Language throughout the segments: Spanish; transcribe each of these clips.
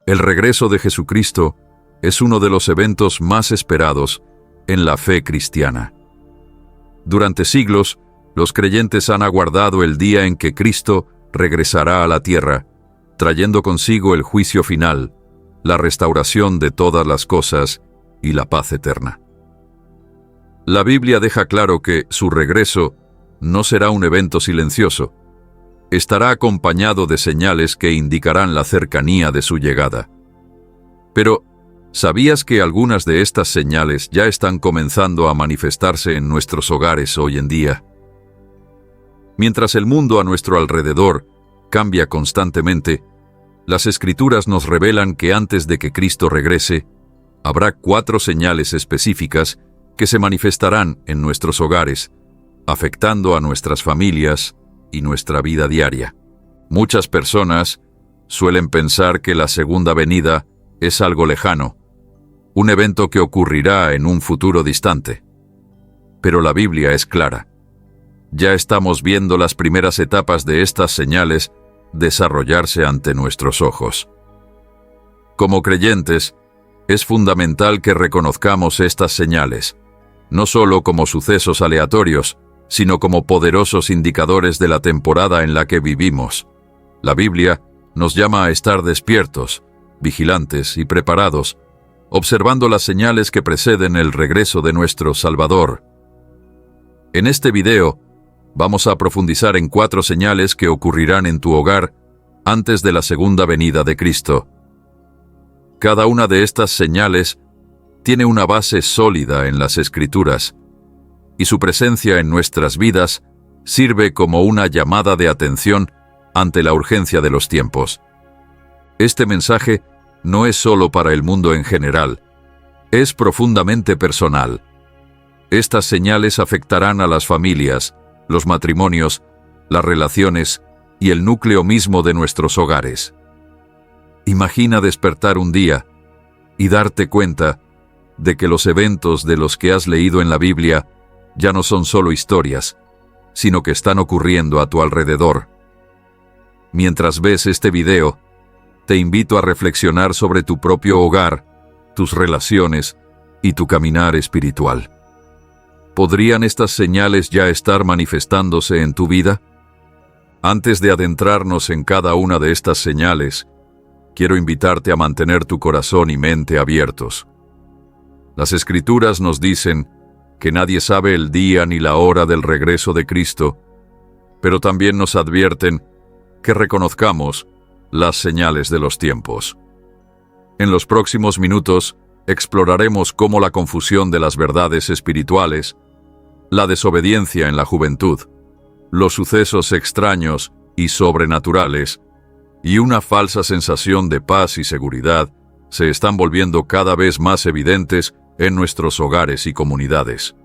El regreso de Jesucristo es uno de los eventos más esperados en la fe cristiana. Durante siglos, los creyentes han aguardado el día en que Cristo regresará a la tierra, trayendo consigo el juicio final, la restauración de todas las cosas y la paz eterna. La Biblia deja claro que su regreso no será un evento silencioso. Estará acompañado de señales que indicarán la cercanía de su llegada. Pero, ¿sabías que algunas de estas señales ya están comenzando a manifestarse en nuestros hogares hoy en día? Mientras el mundo a nuestro alrededor cambia constantemente, las Escrituras nos revelan que antes de que Cristo regrese, habrá 4 señales específicas que se manifestarán en nuestros hogares, afectando a nuestras familias y nuestra vida diaria. Muchas personas suelen pensar que la segunda venida es algo lejano, un evento que ocurrirá en un futuro distante. Pero la Biblia es clara. Ya estamos viendo las primeras etapas de estas señales desarrollarse ante nuestros ojos. Como creyentes, es fundamental que reconozcamos estas señales, no solo como sucesos aleatorios, sino como poderosos indicadores de la temporada en la que vivimos. La Biblia nos llama a estar despiertos, vigilantes y preparados, observando las señales que preceden el regreso de nuestro Salvador. En este video, vamos a profundizar en 4 señales que ocurrirán en tu hogar antes de la segunda venida de Cristo. Cada una de estas señales tiene una base sólida en las Escrituras, y su presencia en nuestras vidas sirve como una llamada de atención ante la urgencia de los tiempos. Este mensaje no es solo para el mundo en general, es profundamente personal. Estas señales afectarán a las familias, los matrimonios, las relaciones y el núcleo mismo de nuestros hogares. Imagina despertar un día y darte cuenta de que los eventos de los que has leído en la Biblia ya no son solo historias, sino que están ocurriendo a tu alrededor. Mientras ves este video, te invito a reflexionar sobre tu propio hogar, tus relaciones y tu caminar espiritual. ¿Podrían estas señales ya estar manifestándose en tu vida? Antes de adentrarnos en cada una de estas señales, quiero invitarte a mantener tu corazón y mente abiertos. Las Escrituras nos dicen que nadie sabe el día ni la hora del regreso de Cristo, pero también nos advierten que reconozcamos las señales de los tiempos. En los próximos minutos exploraremos cómo la confusión de las verdades espirituales, la desobediencia en la juventud, los sucesos extraños y sobrenaturales, y una falsa sensación de paz y seguridad se están volviendo cada vez más evidentes en nuestros hogares y comunidades.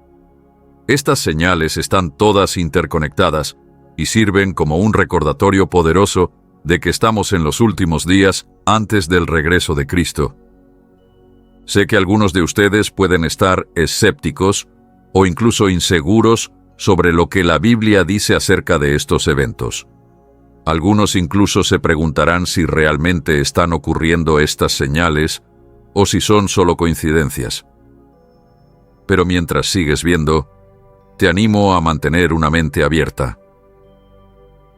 Estas señales están todas interconectadas y sirven como un recordatorio poderoso de que estamos en los últimos días antes del regreso de Cristo. Sé que algunos de ustedes pueden estar escépticos o incluso inseguros sobre lo que la Biblia dice acerca de estos eventos. Algunos incluso se preguntarán si realmente están ocurriendo estas señales o si son solo coincidencias. Pero mientras sigues viendo, te animo a mantener una mente abierta.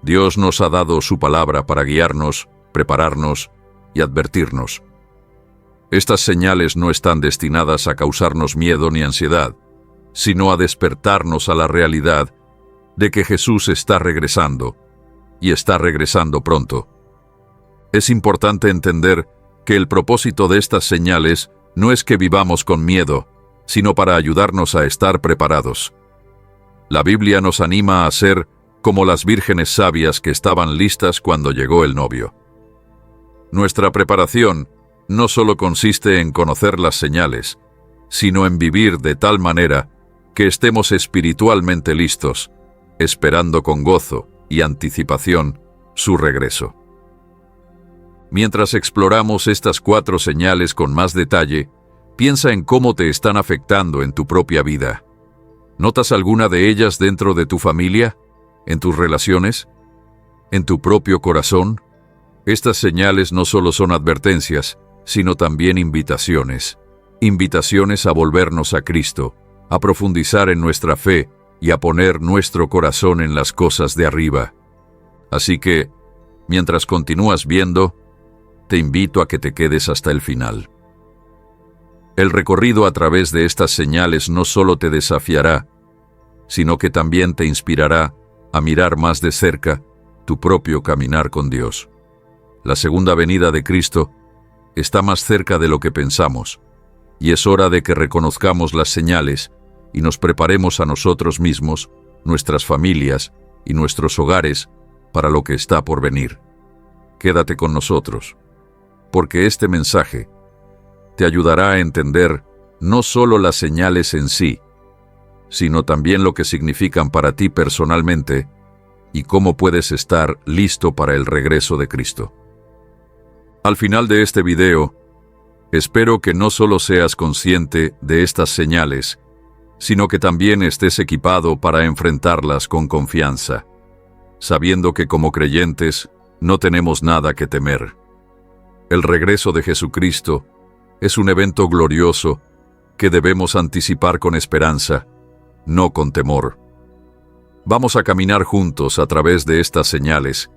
Dios nos ha dado su palabra para guiarnos, prepararnos y advertirnos. Estas señales no están destinadas a causarnos miedo ni ansiedad, sino a despertarnos a la realidad de que Jesús está regresando, y está regresando pronto. Es importante entender que el propósito de estas señales no es que vivamos con miedo, sino para ayudarnos a estar preparados. La Biblia nos anima a ser como las vírgenes sabias que estaban listas cuando llegó el novio. Nuestra preparación no solo consiste en conocer las señales, sino en vivir de tal manera que estemos espiritualmente listos, esperando con gozo y anticipación su regreso. Mientras exploramos estas 4 señales con más detalle, piensa en cómo te están afectando en tu propia vida. ¿Notas alguna de ellas dentro de tu familia, en tus relaciones, en tu propio corazón? Estas señales no solo son advertencias, sino también invitaciones. Invitaciones a volvernos a Cristo, a profundizar en nuestra fe y a poner nuestro corazón en las cosas de arriba. Así que, mientras continúas viendo, te invito a que te quedes hasta el final. El recorrido a través de estas señales no solo te desafiará, sino que también te inspirará a mirar más de cerca tu propio caminar con Dios. La segunda venida de Cristo está más cerca de lo que pensamos, y es hora de que reconozcamos las señales y nos preparemos a nosotros mismos, nuestras familias y nuestros hogares para lo que está por venir. Quédate con nosotros, porque este mensaje te ayudará a entender no solo las señales en sí, sino también lo que significan para ti personalmente y cómo puedes estar listo para el regreso de Cristo. Al final de este video, espero que no solo seas consciente de estas señales, sino que también estés equipado para enfrentarlas con confianza, sabiendo que como creyentes no tenemos nada que temer. El regreso de Jesucristo es un evento glorioso que debemos anticipar con esperanza, no con temor. Vamos a caminar juntos a través de estas señales,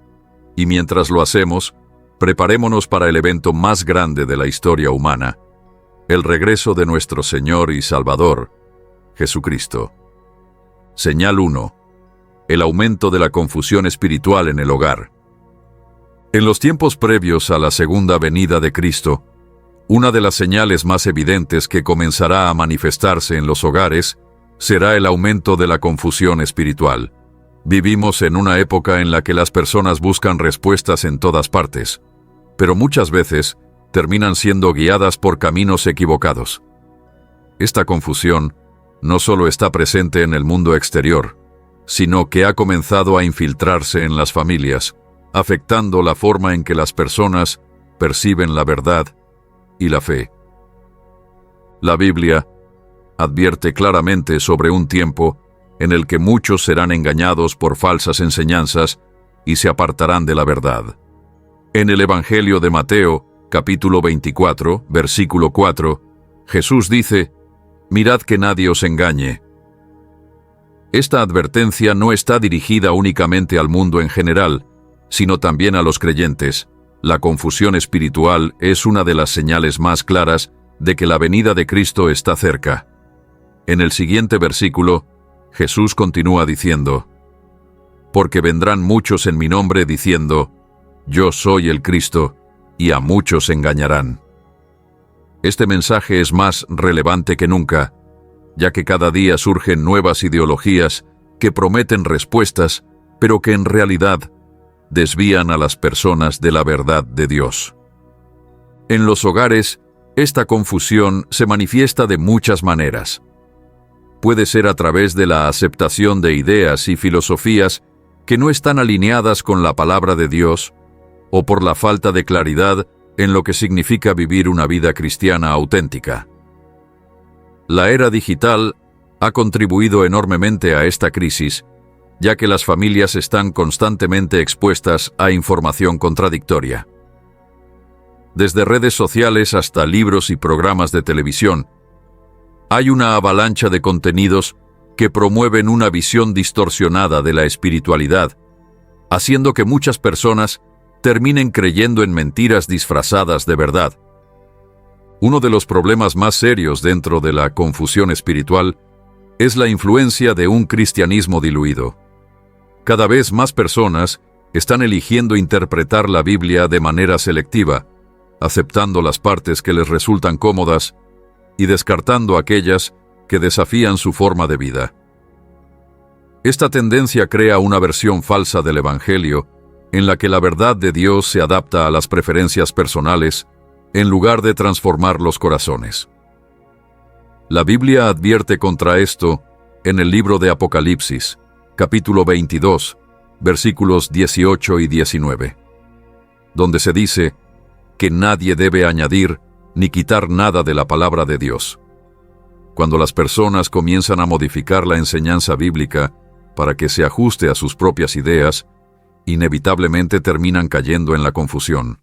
y mientras lo hacemos, preparémonos para el evento más grande de la historia humana, el regreso de nuestro Señor y Salvador, Jesucristo. Señal 1. El aumento de la confusión espiritual en el hogar. En los tiempos previos a la segunda venida de Cristo, una de las señales más evidentes que comenzará a manifestarse en los hogares será el aumento de la confusión espiritual. Vivimos en una época en la que las personas buscan respuestas en todas partes, pero muchas veces terminan siendo guiadas por caminos equivocados. Esta confusión no solo está presente en el mundo exterior, sino que ha comenzado a infiltrarse en las familias, afectando la forma en que las personas perciben la verdad y la fe. La Biblia advierte claramente sobre un tiempo en el que muchos serán engañados por falsas enseñanzas y se apartarán de la verdad. En el Evangelio de Mateo, capítulo 24, versículo 4, Jesús dice: «Mirad que nadie os engañe». Esta advertencia no está dirigida únicamente al mundo en general, sino también a los creyentes. La confusión espiritual es una de las señales más claras de que la venida de Cristo está cerca. En el siguiente versículo, Jesús continúa diciendo: «Porque vendrán muchos en mi nombre diciendo: Yo soy el Cristo, y a muchos engañarán». Este mensaje es más relevante que nunca, ya que cada día surgen nuevas ideologías que prometen respuestas, pero que en realidad desvían a las personas de la verdad de Dios. En los hogares, esta confusión se manifiesta de muchas maneras. Puede ser a través de la aceptación de ideas y filosofías que no están alineadas con la palabra de Dios, o por la falta de claridad en lo que significa vivir una vida cristiana auténtica. La era digital ha contribuido enormemente a esta crisis, ya que las familias están constantemente expuestas a información contradictoria. Desde redes sociales hasta libros y programas de televisión, hay una avalancha de contenidos que promueven una visión distorsionada de la espiritualidad, haciendo que muchas personas terminen creyendo en mentiras disfrazadas de verdad. Uno de los problemas más serios dentro de la confusión espiritual es la influencia de un cristianismo diluido. Cada vez más personas están eligiendo interpretar la Biblia de manera selectiva, aceptando las partes que les resultan cómodas y descartando aquellas que desafían su forma de vida. Esta tendencia crea una versión falsa del Evangelio en la que la verdad de Dios se adapta a las preferencias personales en lugar de transformar los corazones. La Biblia advierte contra esto en el libro de Apocalipsis, capítulo 22, versículos 18 y 19, donde se dice que nadie debe añadir ni quitar nada de la palabra de Dios. Cuando las personas comienzan a modificar la enseñanza bíblica para que se ajuste a sus propias ideas, inevitablemente terminan cayendo en la confusión.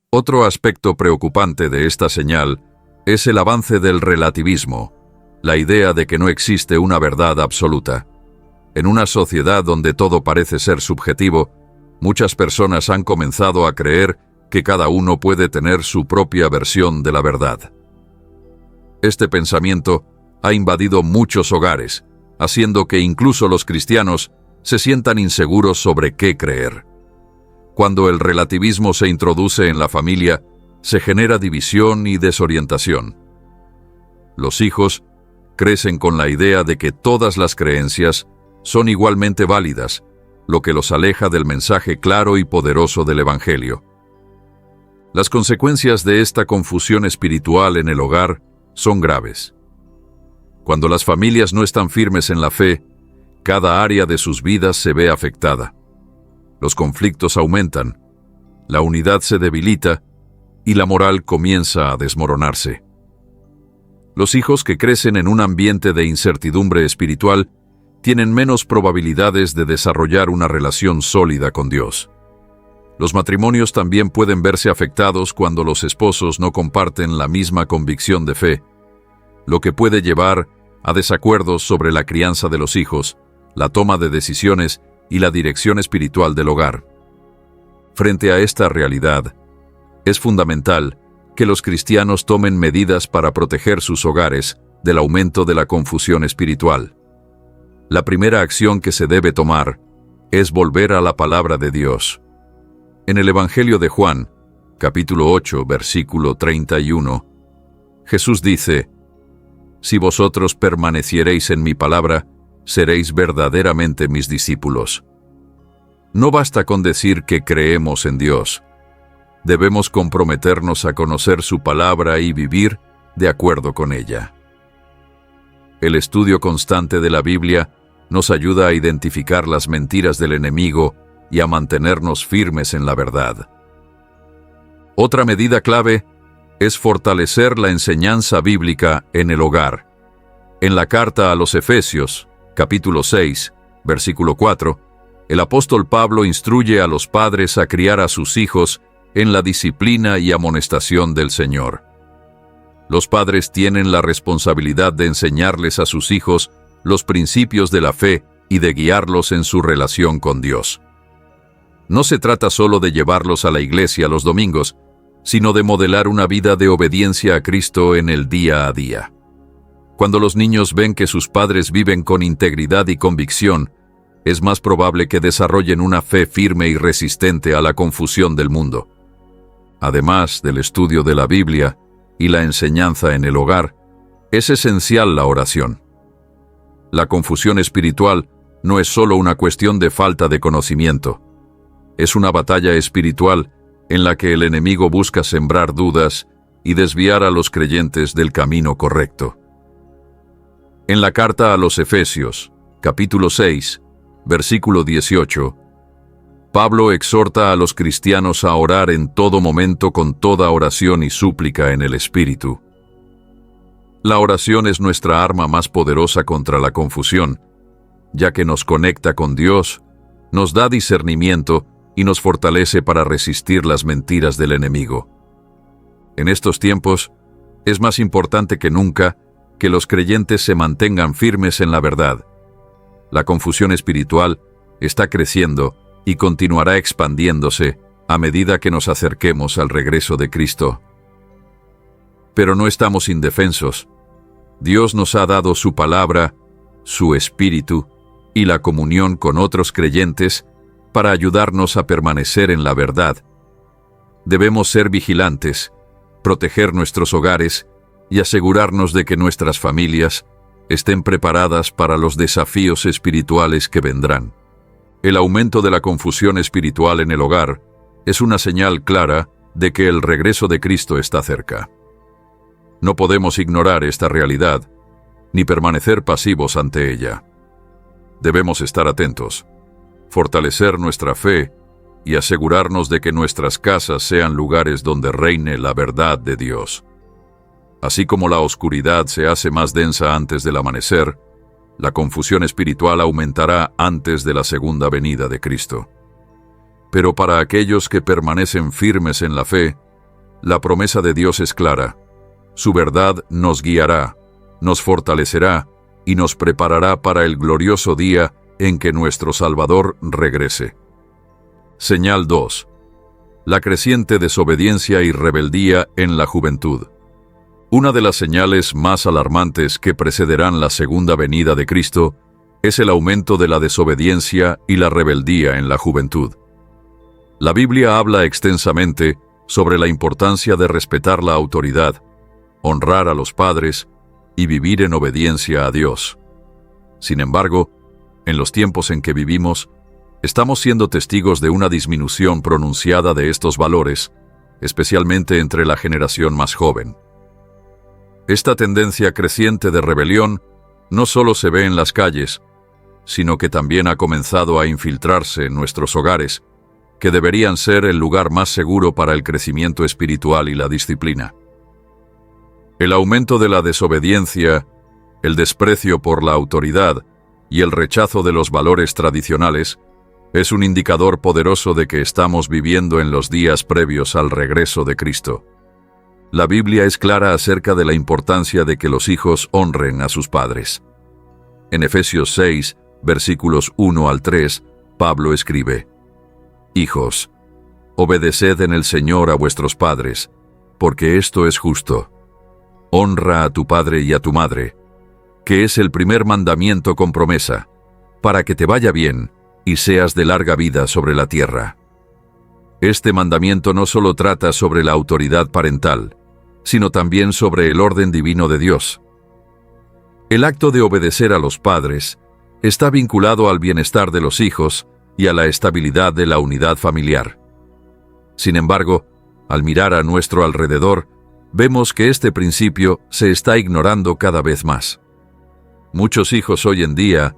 Otro aspecto preocupante de esta señal es el avance del relativismo, la idea de que no existe una verdad absoluta. En una sociedad donde todo parece ser subjetivo, muchas personas han comenzado a creer que cada uno puede tener su propia versión de la verdad. Este pensamiento ha invadido muchos hogares, haciendo que incluso los cristianos se sientan inseguros sobre qué creer. Cuando el relativismo se introduce en la familia, se genera división y desorientación. Los hijos crecen con la idea de que todas las creencias son igualmente válidas, lo que los aleja del mensaje claro y poderoso del Evangelio. Las consecuencias de esta confusión espiritual en el hogar son graves. Cuando las familias no están firmes en la fe, cada área de sus vidas se ve afectada. Los conflictos aumentan, la unidad se debilita y la moral comienza a desmoronarse. Los hijos que crecen en un ambiente de incertidumbre espiritual tienen menos probabilidades de desarrollar una relación sólida con Dios. Los matrimonios también pueden verse afectados cuando los esposos no comparten la misma convicción de fe, lo que puede llevar a desacuerdos sobre la crianza de los hijos, la toma de decisiones y la dirección espiritual del hogar. Frente a esta realidad, es fundamental que los cristianos tomen medidas para proteger sus hogares del aumento de la confusión espiritual. La primera acción que se debe tomar es volver a la palabra de Dios. En el Evangelio de Juan, capítulo 8, versículo 31, Jesús dice: «Si vosotros permaneciereis en mi palabra, seréis verdaderamente mis discípulos». No basta con decir que creemos en Dios. Debemos comprometernos a conocer su palabra y vivir de acuerdo con ella. El estudio constante de la Biblia nos ayuda a identificar las mentiras del enemigo y a mantenernos firmes en la verdad. Otra medida clave es fortalecer la enseñanza bíblica en el hogar. En la carta a los Efesios, capítulo 6, versículo 4, el apóstol Pablo instruye a los padres a criar a sus hijos en la disciplina y amonestación del Señor. Los padres tienen la responsabilidad de enseñarles a sus hijos los principios de la fe y de guiarlos en su relación con Dios. No se trata solo de llevarlos a la iglesia los domingos, sino de modelar una vida de obediencia a Cristo en el día a día. Cuando los niños ven que sus padres viven con integridad y convicción, es más probable que desarrollen una fe firme y resistente a la confusión del mundo. Además del estudio de la Biblia y la enseñanza en el hogar, es esencial la oración. La confusión espiritual no es solo una cuestión de falta de conocimiento. Es una batalla espiritual en la que el enemigo busca sembrar dudas y desviar a los creyentes del camino correcto. En la carta a los Efesios, capítulo 6, versículo 18, Pablo exhorta a los cristianos a orar en todo momento con toda oración y súplica en el Espíritu. La oración es nuestra arma más poderosa contra la confusión, ya que nos conecta con Dios, nos da discernimiento y nos fortalece para resistir las mentiras del enemigo. En estos tiempos, es más importante que nunca que los creyentes se mantengan firmes en la verdad. La confusión espiritual está creciendo y continuará expandiéndose a medida que nos acerquemos al regreso de Cristo. Pero no estamos indefensos. Dios nos ha dado su palabra, su Espíritu y la comunión con otros creyentes para ayudarnos a permanecer en la verdad. Debemos ser vigilantes, proteger nuestros hogares y asegurarnos de que nuestras familias estén preparadas para los desafíos espirituales que vendrán. El aumento de la confusión espiritual en el hogar es una señal clara de que el regreso de Cristo está cerca. No podemos ignorar esta realidad, ni permanecer pasivos ante ella. Debemos estar atentos, fortalecer nuestra fe y asegurarnos de que nuestras casas sean lugares donde reine la verdad de Dios. Así como la oscuridad se hace más densa antes del amanecer, la confusión espiritual aumentará antes de la segunda venida de Cristo. Pero para aquellos que permanecen firmes en la fe, la promesa de Dios es clara. Su verdad nos guiará, nos fortalecerá y nos preparará para el glorioso día en que nuestro Salvador regrese. Señal 2. La creciente desobediencia y rebeldía en la juventud. Una de las señales más alarmantes que precederán la segunda venida de Cristo es el aumento de la desobediencia y la rebeldía en la juventud. La Biblia habla extensamente sobre la importancia de respetar la autoridad, honrar a los padres y vivir en obediencia a Dios. Sin embargo, en los tiempos en que vivimos, estamos siendo testigos de una disminución pronunciada de estos valores, especialmente entre la generación más joven. Esta tendencia creciente de rebelión no solo se ve en las calles, sino que también ha comenzado a infiltrarse en nuestros hogares, que deberían ser el lugar más seguro para el crecimiento espiritual y la disciplina. El aumento de la desobediencia, el desprecio por la autoridad y el rechazo de los valores tradicionales es un indicador poderoso de que estamos viviendo en los días previos al regreso de Cristo. La Biblia es clara acerca de la importancia de que los hijos honren a sus padres. En Efesios 6, versículos 1 al 3, Pablo escribe: Hijos, obedeced en el Señor a vuestros padres, porque esto es justo. Honra a tu padre y a tu madre, que es el primer mandamiento con promesa, para que te vaya bien y seas de larga vida sobre la tierra. Este mandamiento no solo trata sobre la autoridad parental, sino también sobre el orden divino de Dios. El acto de obedecer a los padres está vinculado al bienestar de los hijos y a la estabilidad de la unidad familiar. Sin embargo, al mirar a nuestro alrededor, vemos que este principio se está ignorando cada vez más. Muchos hijos hoy en día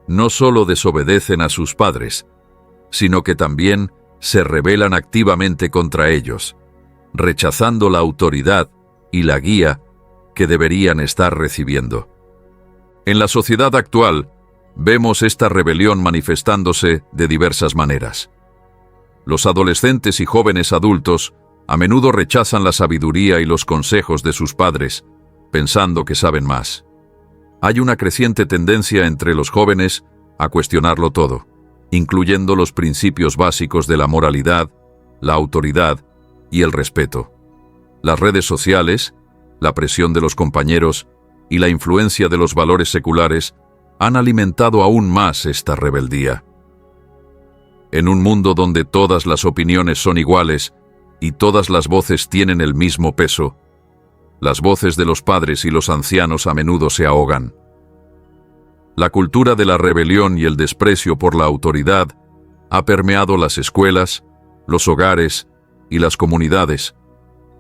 no solo desobedecen a sus padres, sino que también se rebelan activamente contra ellos, rechazando la autoridad y la guía que deberían estar recibiendo. En la sociedad actual, vemos esta rebelión manifestándose de diversas maneras. Los adolescentes y jóvenes adultos a menudo rechazan la sabiduría y los consejos de sus padres, pensando que saben más. Hay una creciente tendencia entre los jóvenes a cuestionarlo todo, incluyendo los principios básicos de la moralidad, la autoridad y el respeto. Las redes sociales, la presión de los compañeros y la influencia de los valores seculares han alimentado aún más esta rebeldía. En un mundo donde todas las opiniones son iguales y todas las voces tienen el mismo peso, las voces de los padres y los ancianos a menudo se ahogan. La cultura de la rebelión y el desprecio por la autoridad ha permeado las escuelas, los hogares y las comunidades,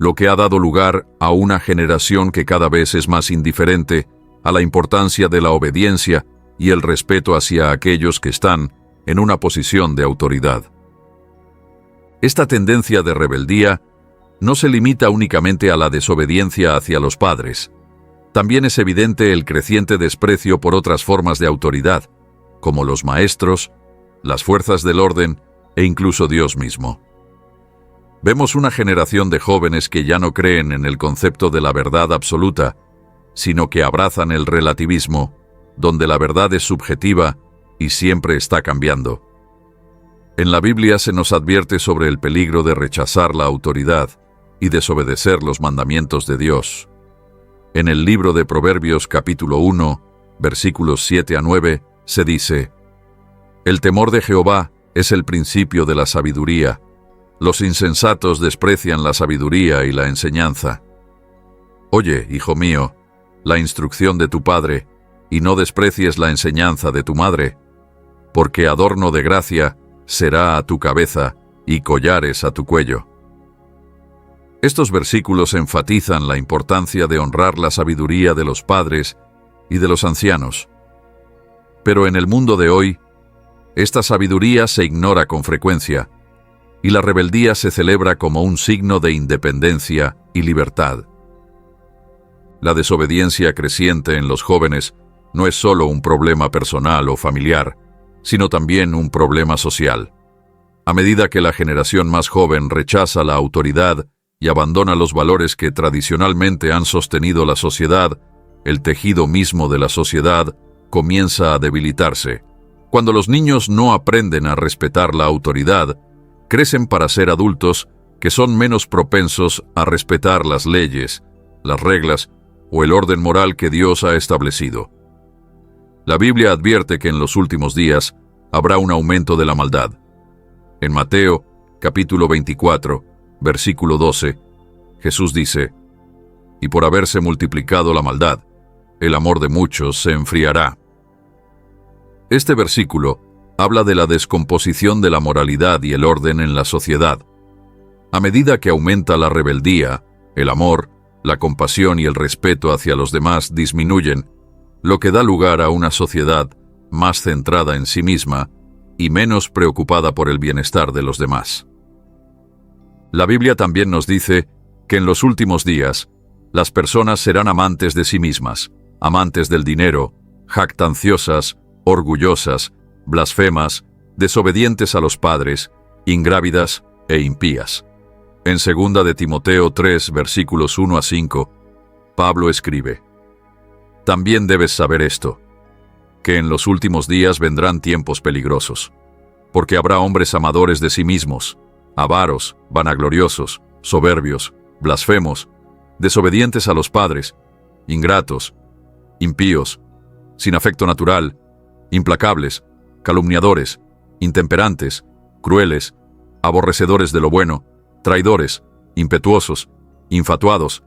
lo que ha dado lugar a una generación que cada vez es más indiferente a la importancia de la obediencia y el respeto hacia aquellos que están en una posición de autoridad. Esta tendencia de rebeldía no se limita únicamente a la desobediencia hacia los padres. También es evidente el creciente desprecio por otras formas de autoridad, como los maestros, las fuerzas del orden e incluso Dios mismo. Vemos una generación de jóvenes que ya no creen en el concepto de la verdad absoluta, sino que abrazan el relativismo, donde la verdad es subjetiva y siempre está cambiando. En la Biblia se nos advierte sobre el peligro de rechazar la autoridad y desobedecer los mandamientos de Dios. En el libro de Proverbios capítulo 1, versículos 7 a 9, se dice: El temor de Jehová es el principio de la sabiduría. Los insensatos desprecian la sabiduría y la enseñanza. Oye, hijo mío, la instrucción de tu padre, y no desprecies la enseñanza de tu madre, porque adorno de gracia será a tu cabeza y collares a tu cuello. Estos versículos enfatizan la importancia de honrar la sabiduría de los padres y de los ancianos. Pero en el mundo de hoy, esta sabiduría se ignora con frecuencia, y la rebeldía se celebra como un signo de independencia y libertad. La desobediencia creciente en los jóvenes no es solo un problema personal o familiar, sino también un problema social. A medida que la generación más joven rechaza la autoridad y abandona los valores que tradicionalmente han sostenido la sociedad, el tejido mismo de la sociedad comienza a debilitarse. Cuando los niños no aprenden a respetar la autoridad, crecen para ser adultos que son menos propensos a respetar las leyes, las reglas o el orden moral que Dios ha establecido. La Biblia advierte que en los últimos días habrá un aumento de la maldad. En Mateo, capítulo 24, versículo 12, Jesús dice: «Y por haberse multiplicado la maldad, el amor de muchos se enfriará». Este versículo habla de la descomposición de la moralidad y el orden en la sociedad. A medida que aumenta la rebeldía, el amor, la compasión y el respeto hacia los demás disminuyen, lo que da lugar a una sociedad más centrada en sí misma y menos preocupada por el bienestar de los demás. La Biblia también nos dice que en los últimos días las personas serán amantes de sí mismas, amantes del dinero, jactanciosas, orgullosas, blasfemas, desobedientes a los padres, ingrávidas e impías. En 2 de Timoteo 3, versículos 1 a 5, Pablo escribe: «También debes saber esto, que en los últimos días vendrán tiempos peligrosos, porque habrá hombres amadores de sí mismos, avaros, vanagloriosos, soberbios, blasfemos, desobedientes a los padres, ingratos, impíos, sin afecto natural, implacables, calumniadores, intemperantes, crueles, aborrecedores de lo bueno, traidores, impetuosos, infatuados,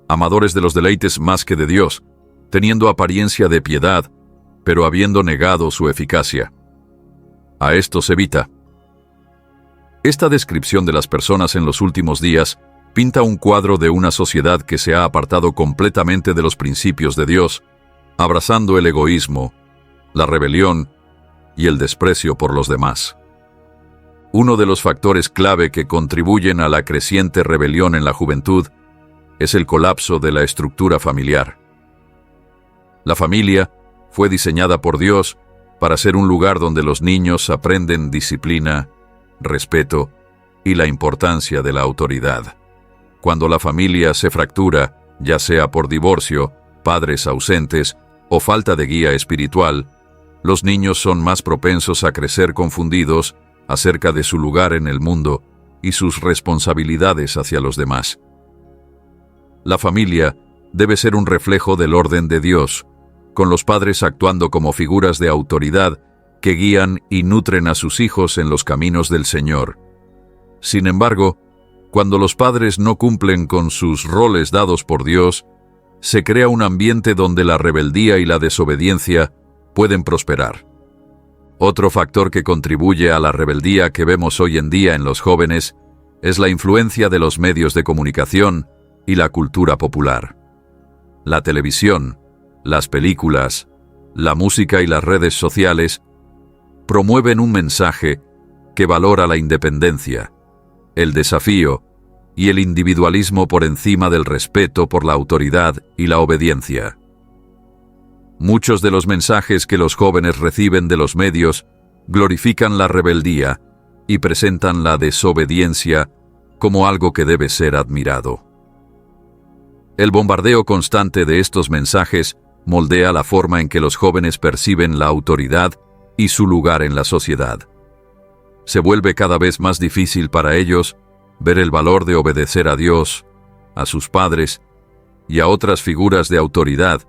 amadores de los deleites más que de Dios, teniendo apariencia de piedad, pero habiendo negado su eficacia. A estos evita». Esta descripción de las personas en los últimos días pinta un cuadro de una sociedad que se ha apartado completamente de los principios de Dios, abrazando el egoísmo, la rebelión y el desprecio por los demás. Uno de los factores clave que contribuyen a la creciente rebelión en la juventud es el colapso de la estructura familiar. La familia fue diseñada por Dios para ser un lugar donde los niños aprenden disciplina, respeto y la importancia de la autoridad. Cuando la familia se fractura, ya sea por divorcio, padres ausentes o falta de guía espiritual, los niños son más propensos a crecer confundidos acerca de su lugar en el mundo y sus responsabilidades hacia los demás. La familia debe ser un reflejo del orden de Dios, con los padres actuando como figuras de autoridad que guían y nutren a sus hijos en los caminos del Señor. Sin embargo, cuando los padres no cumplen con sus roles dados por Dios, se crea un ambiente donde la rebeldía y la desobediencia pueden prosperar. Otro factor que contribuye a la rebeldía que vemos hoy en día en los jóvenes es la influencia de los medios de comunicación y la cultura popular. La televisión, las películas, la música y las redes sociales promueven un mensaje que valora la independencia, el desafío y el individualismo por encima del respeto por la autoridad y la obediencia. Muchos de los mensajes que los jóvenes reciben de los medios glorifican la rebeldía y presentan la desobediencia como algo que debe ser admirado. El bombardeo constante de estos mensajes moldea la forma en que los jóvenes perciben la autoridad y su lugar en la sociedad. Se vuelve cada vez más difícil para ellos ver el valor de obedecer a Dios, a sus padres y a otras figuras de autoridad,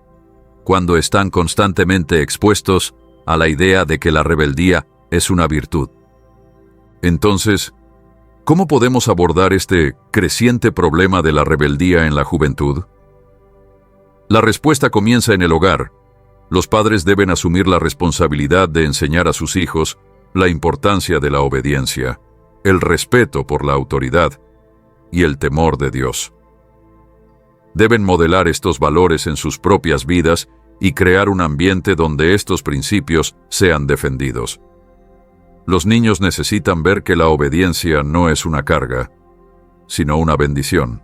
cuando están constantemente expuestos a la idea de que la rebeldía es una virtud. Entonces, ¿cómo podemos abordar este creciente problema de la rebeldía en la juventud? La respuesta comienza en el hogar. Los padres deben asumir la responsabilidad de enseñar a sus hijos la importancia de la obediencia, el respeto por la autoridad y el temor de Dios. Deben modelar estos valores en sus propias vidas y crear un ambiente donde estos principios sean defendidos. Los niños necesitan ver que la obediencia no es una carga, sino una bendición,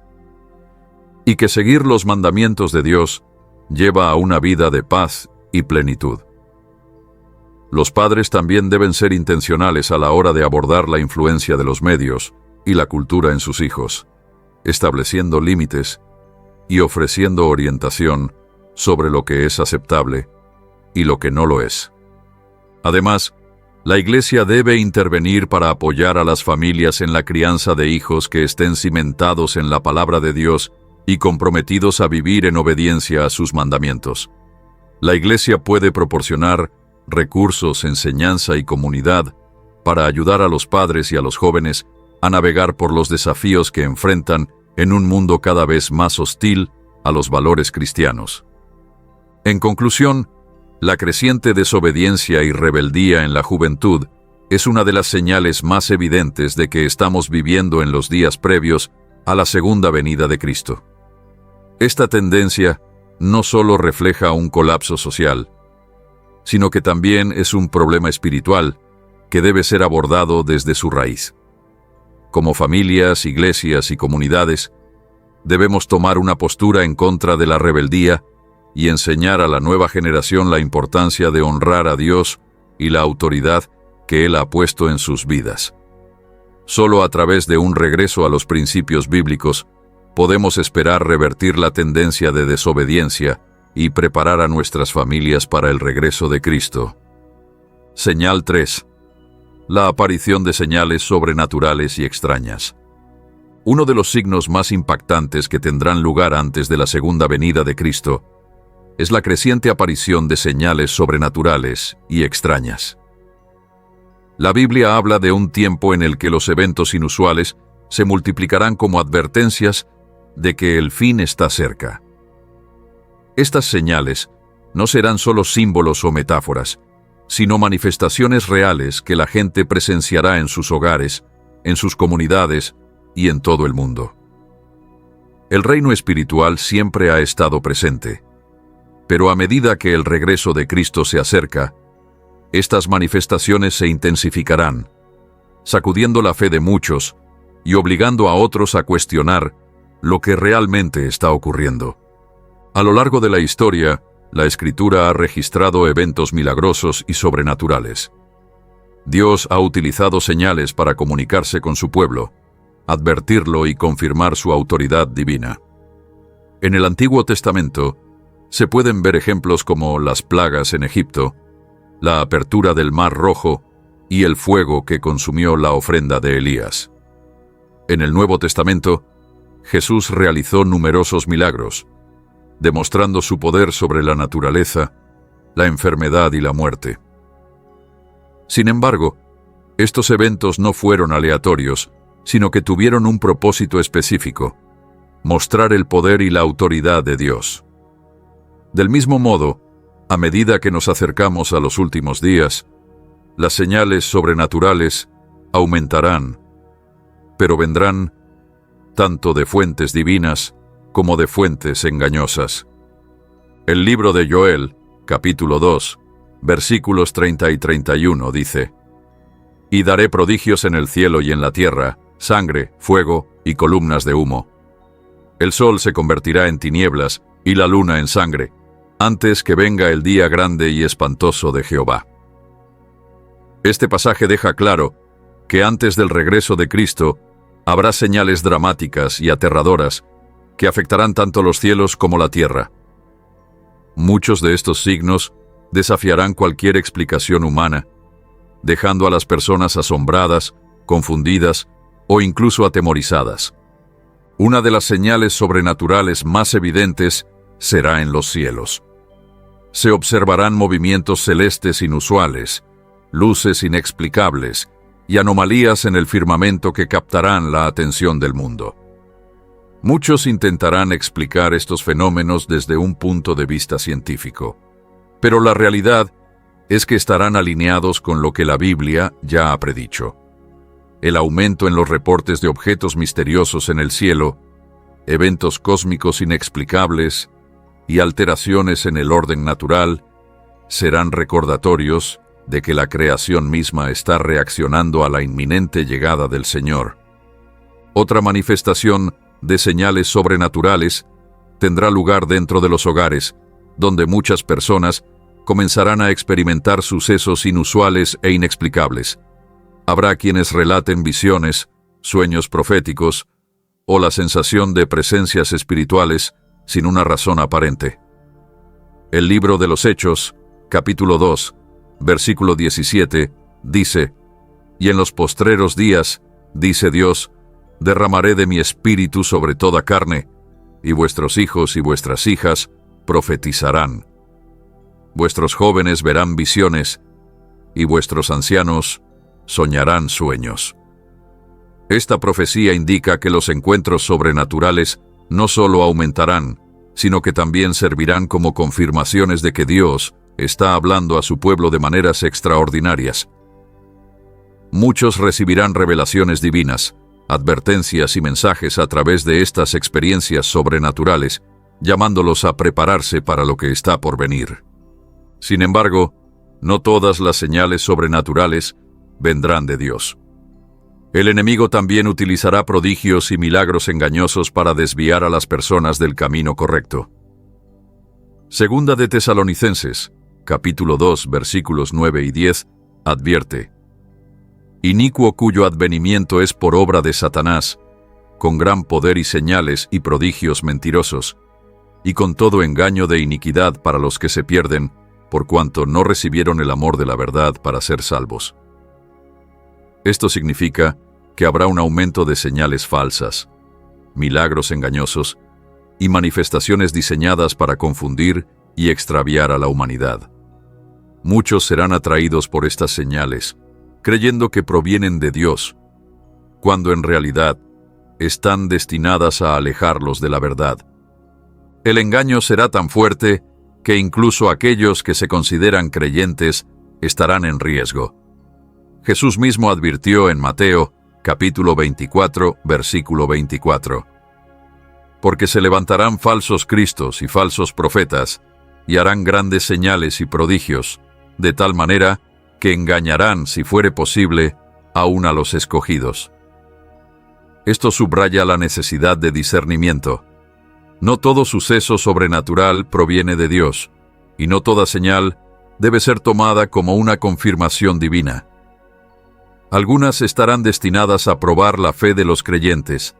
y que seguir los mandamientos de Dios lleva a una vida de paz y plenitud. Los padres también deben ser intencionales a la hora de abordar la influencia de los medios y la cultura en sus hijos, estableciendo límites y ofreciendo orientación sobre lo que es aceptable y lo que no lo es. Además, la Iglesia debe intervenir para apoyar a las familias en la crianza de hijos que estén cimentados en la palabra de Dios y comprometidos a vivir en obediencia a sus mandamientos. La Iglesia puede proporcionar recursos, enseñanza y comunidad para ayudar a los padres y a los jóvenes a navegar por los desafíos que enfrentan en un mundo cada vez más hostil a los valores cristianos. En conclusión, la creciente desobediencia y rebeldía en la juventud es una de las señales más evidentes de que estamos viviendo en los días previos a la segunda venida de Cristo. Esta tendencia no solo refleja un colapso social, sino que también es un problema espiritual que debe ser abordado desde su raíz. Como familias, iglesias y comunidades, debemos tomar una postura en contra de la rebeldía y enseñar a la nueva generación la importancia de honrar a Dios y la autoridad que Él ha puesto en sus vidas. Solo a través de un regreso a los principios bíblicos podemos esperar revertir la tendencia de desobediencia y preparar a nuestras familias para el regreso de Cristo. Señal 3. La aparición de señales sobrenaturales y extrañas. Uno de los signos más impactantes que tendrán lugar antes de la segunda venida de Cristo es la creciente aparición de señales sobrenaturales y extrañas. La Biblia habla de un tiempo en el que los eventos inusuales se multiplicarán como advertencias de que el fin está cerca. Estas señales no serán solo símbolos o metáforas, sino manifestaciones reales que la gente presenciará en sus hogares, en sus comunidades y en todo el mundo. El reino espiritual siempre ha estado presente, pero a medida que el regreso de Cristo se acerca, estas manifestaciones se intensificarán, sacudiendo la fe de muchos y obligando a otros a cuestionar lo que realmente está ocurriendo. A lo largo de la historia, la Escritura ha registrado eventos milagrosos y sobrenaturales. Dios ha utilizado señales para comunicarse con su pueblo, advertirlo y confirmar su autoridad divina. En el Antiguo Testamento, se pueden ver ejemplos como las plagas en Egipto, la apertura del Mar Rojo y el fuego que consumió la ofrenda de Elías. En el Nuevo Testamento, Jesús realizó numerosos milagros, demostrando su poder sobre la naturaleza, la enfermedad y la muerte. Sin embargo, estos eventos no fueron aleatorios, sino que tuvieron un propósito específico: mostrar el poder y la autoridad de Dios. Del mismo modo, a medida que nos acercamos a los últimos días, las señales sobrenaturales aumentarán, pero vendrán tanto de fuentes divinas como de fuentes engañosas. El libro de Joel, capítulo 2, versículos 30 y 31 dice: «Y daré prodigios en el cielo y en la tierra, sangre, fuego y columnas de humo. El sol se convertirá en tinieblas y la luna en sangre, antes que venga el día grande y espantoso de Jehová». Este pasaje deja claro que antes del regreso de Cristo habrá señales dramáticas y aterradoras que afectarán tanto los cielos como la tierra. Muchos de estos signos desafiarán cualquier explicación humana, dejando a las personas asombradas, confundidas o incluso atemorizadas. Una de las señales sobrenaturales más evidentes será en los cielos. Se observarán movimientos celestes inusuales, luces inexplicables y anomalías en el firmamento que captarán la atención del mundo. Muchos intentarán explicar estos fenómenos desde un punto de vista científico, pero la realidad es que estarán alineados con lo que la Biblia ya ha predicho. El aumento en los reportes de objetos misteriosos en el cielo, eventos cósmicos inexplicables y alteraciones en el orden natural serán recordatorios de que la creación misma está reaccionando a la inminente llegada del Señor. Otra manifestación de señales sobrenaturales tendrá lugar dentro de los hogares, donde muchas personas comenzarán a experimentar sucesos inusuales e inexplicables. Habrá quienes relaten visiones, sueños proféticos o la sensación de presencias espirituales sin una razón aparente. El libro de los Hechos, capítulo 2, versículo 17, dice: «Y en los postreros días, dice Dios, derramaré de mi espíritu sobre toda carne, y vuestros hijos y vuestras hijas profetizarán. Vuestros jóvenes verán visiones, y vuestros ancianos soñarán sueños». Esta profecía indica que los encuentros sobrenaturales no solo aumentarán, sino que también servirán como confirmaciones de que Dios está hablando a su pueblo de maneras extraordinarias. Muchos recibirán revelaciones divinas, advertencias y mensajes a través de estas experiencias sobrenaturales, llamándolos a prepararse para lo que está por venir. Sin embargo, no todas las señales sobrenaturales vendrán de Dios. El enemigo también utilizará prodigios y milagros engañosos para desviar a las personas del camino correcto. Segunda de Tesalonicenses, capítulo 2, versículos 9 y 10, advierte: «Inicuo cuyo advenimiento es por obra de Satanás, con gran poder y señales y prodigios mentirosos, y con todo engaño de iniquidad para los que se pierden, por cuanto no recibieron el amor de la verdad para ser salvos». Esto significa que habrá un aumento de señales falsas, milagros engañosos y manifestaciones diseñadas para confundir y extraviar a la humanidad. Muchos serán atraídos por estas señales, creyendo que provienen de Dios, cuando en realidad están destinadas a alejarlos de la verdad. El engaño será tan fuerte que incluso aquellos que se consideran creyentes estarán en riesgo. Jesús mismo advirtió en Mateo, capítulo 24, versículo 24: «Porque se levantarán falsos cristos y falsos profetas, y harán grandes señales y prodigios, de tal manera que engañarán, si fuere posible, aún a los escogidos». Esto subraya la necesidad de discernimiento. No todo suceso sobrenatural proviene de Dios, y no toda señal debe ser tomada como una confirmación divina. Algunas estarán destinadas a probar la fe de los creyentes,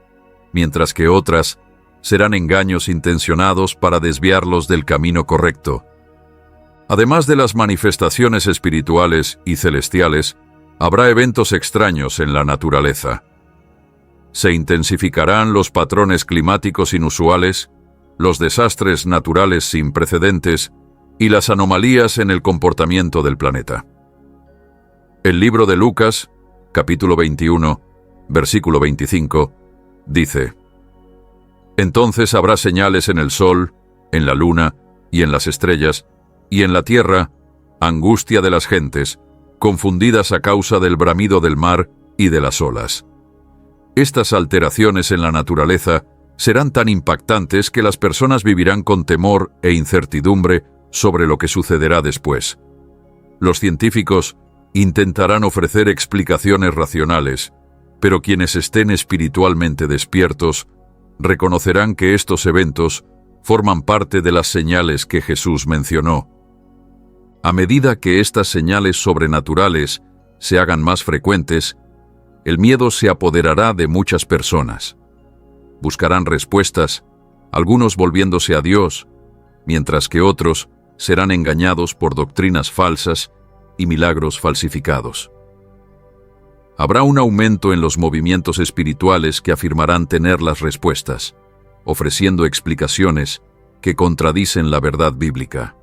mientras que otras serán engaños intencionados para desviarlos del camino correcto. Además de las manifestaciones espirituales y celestiales, habrá eventos extraños en la naturaleza. Se intensificarán los patrones climáticos inusuales, los desastres naturales sin precedentes y las anomalías en el comportamiento del planeta. El libro de Lucas, capítulo 21, versículo 25, dice: «Entonces habrá señales en el sol, en la luna y en las estrellas, y en la tierra, angustia de las gentes, confundidas a causa del bramido del mar y de las olas». Estas alteraciones en la naturaleza serán tan impactantes que las personas vivirán con temor e incertidumbre sobre lo que sucederá después. Los científicos intentarán ofrecer explicaciones racionales, pero quienes estén espiritualmente despiertos reconocerán que estos eventos forman parte de las señales que Jesús mencionó. A medida que estas señales sobrenaturales se hagan más frecuentes, el miedo se apoderará de muchas personas. Buscarán respuestas, algunos volviéndose a Dios, mientras que otros serán engañados por doctrinas falsas y milagros falsificados. Habrá un aumento en los movimientos espirituales que afirmarán tener las respuestas, ofreciendo explicaciones que contradicen la verdad bíblica.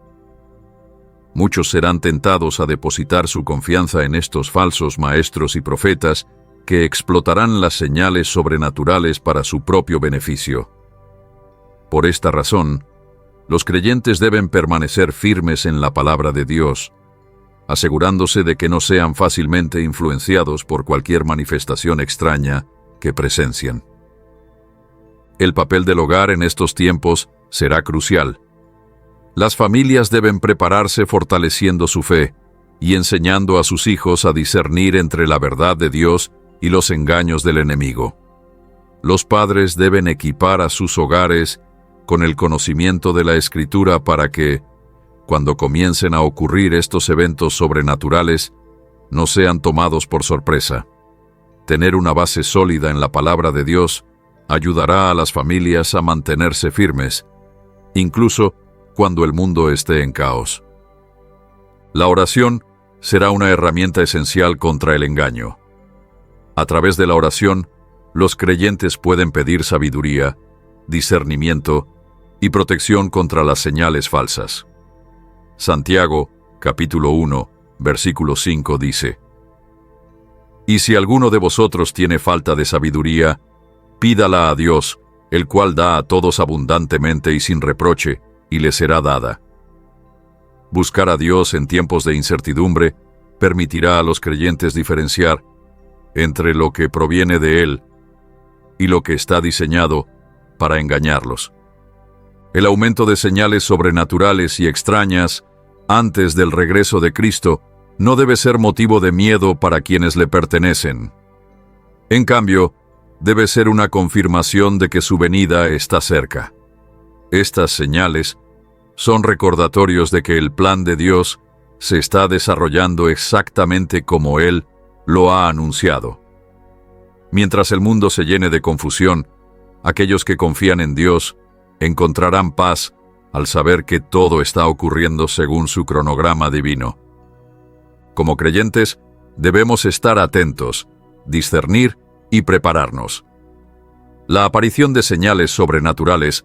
Muchos serán tentados a depositar su confianza en estos falsos maestros y profetas que explotarán las señales sobrenaturales para su propio beneficio. Por esta razón, los creyentes deben permanecer firmes en la palabra de Dios, asegurándose de que no sean fácilmente influenciados por cualquier manifestación extraña que presencien. El papel del hogar en estos tiempos será crucial. Las familias deben prepararse fortaleciendo su fe y enseñando a sus hijos a discernir entre la verdad de Dios y los engaños del enemigo. Los padres deben equipar a sus hogares con el conocimiento de la Escritura para que, cuando comiencen a ocurrir estos eventos sobrenaturales, no sean tomados por sorpresa. Tener una base sólida en la palabra de Dios ayudará a las familias a mantenerse firmes, incluso cuando el mundo esté en caos. La oración será una herramienta esencial contra el engaño. A través de la oración, los creyentes pueden pedir sabiduría, discernimiento y protección contra las señales falsas. Santiago, capítulo 1, versículo 5 dice: «Y si alguno de vosotros tiene falta de sabiduría, pídala a Dios, el cual da a todos abundantemente y sin reproche, y le será dada». Buscar a Dios en tiempos de incertidumbre permitirá a los creyentes diferenciar entre lo que proviene de Él y lo que está diseñado para engañarlos. El aumento de señales sobrenaturales y extrañas antes del regreso de Cristo no debe ser motivo de miedo para quienes le pertenecen. En cambio, debe ser una confirmación de que su venida está cerca. Estas señales son recordatorios de que el plan de Dios se está desarrollando exactamente como Él lo ha anunciado. Mientras el mundo se llene de confusión, aquellos que confían en Dios encontrarán paz al saber que todo está ocurriendo según su cronograma divino. Como creyentes, debemos estar atentos, discernir y prepararnos. La aparición de señales sobrenaturales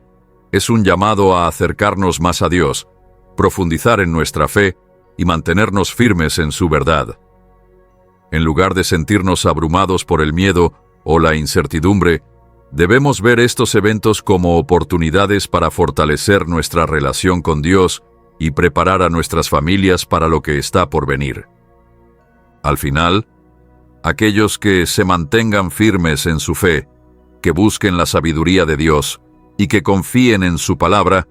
es un llamado a acercarnos más a Dios, profundizar en nuestra fe y mantenernos firmes en su verdad. En lugar de sentirnos abrumados por el miedo o la incertidumbre, debemos ver estos eventos como oportunidades para fortalecer nuestra relación con Dios y preparar a nuestras familias para lo que está por venir. Al final, aquellos que se mantengan firmes en su fe, que busquen la sabiduría de Dios y que confíen en su palabra,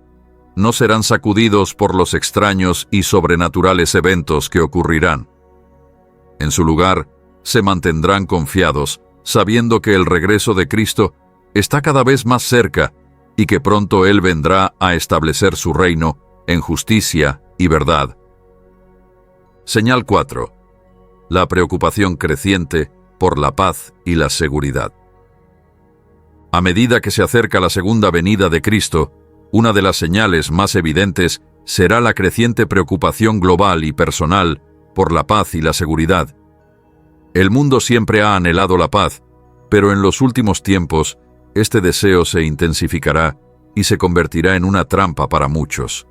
no serán sacudidos por los extraños y sobrenaturales eventos que ocurrirán. En su lugar, se mantendrán confiados, sabiendo que el regreso de Cristo está cada vez más cerca y que pronto Él vendrá a establecer su reino en justicia y verdad. Señal 4. La preocupación creciente por la paz y la seguridad. A medida que se acerca la segunda venida de Cristo, una de las señales más evidentes será la creciente preocupación global y personal por la paz y la seguridad. El mundo siempre ha anhelado la paz, pero en los últimos tiempos, este deseo se intensificará y se convertirá en una trampa para muchos.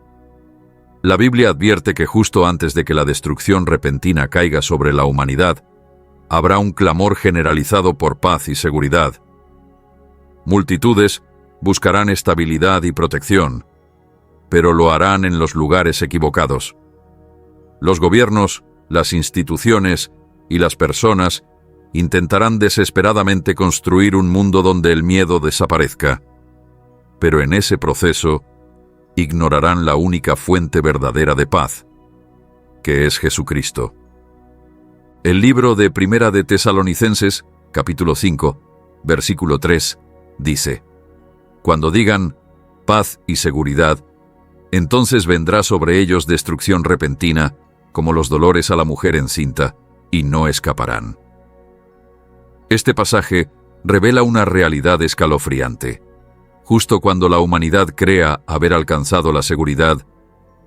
La Biblia advierte que justo antes de que la destrucción repentina caiga sobre la humanidad, habrá un clamor generalizado por paz y seguridad. Multitudes buscarán estabilidad y protección, pero lo harán en los lugares equivocados. Los gobiernos, las instituciones y las personas intentarán desesperadamente construir un mundo donde el miedo desaparezca, pero en ese proceso ignorarán la única fuente verdadera de paz, que es Jesucristo. El libro de Primera de Tesalonicenses, capítulo 5, versículo 3, dice: «Cuando digan paz y seguridad, entonces vendrá sobre ellos destrucción repentina, como los dolores a la mujer encinta, y no escaparán». Este pasaje revela una realidad escalofriante. Justo cuando la humanidad crea haber alcanzado la seguridad,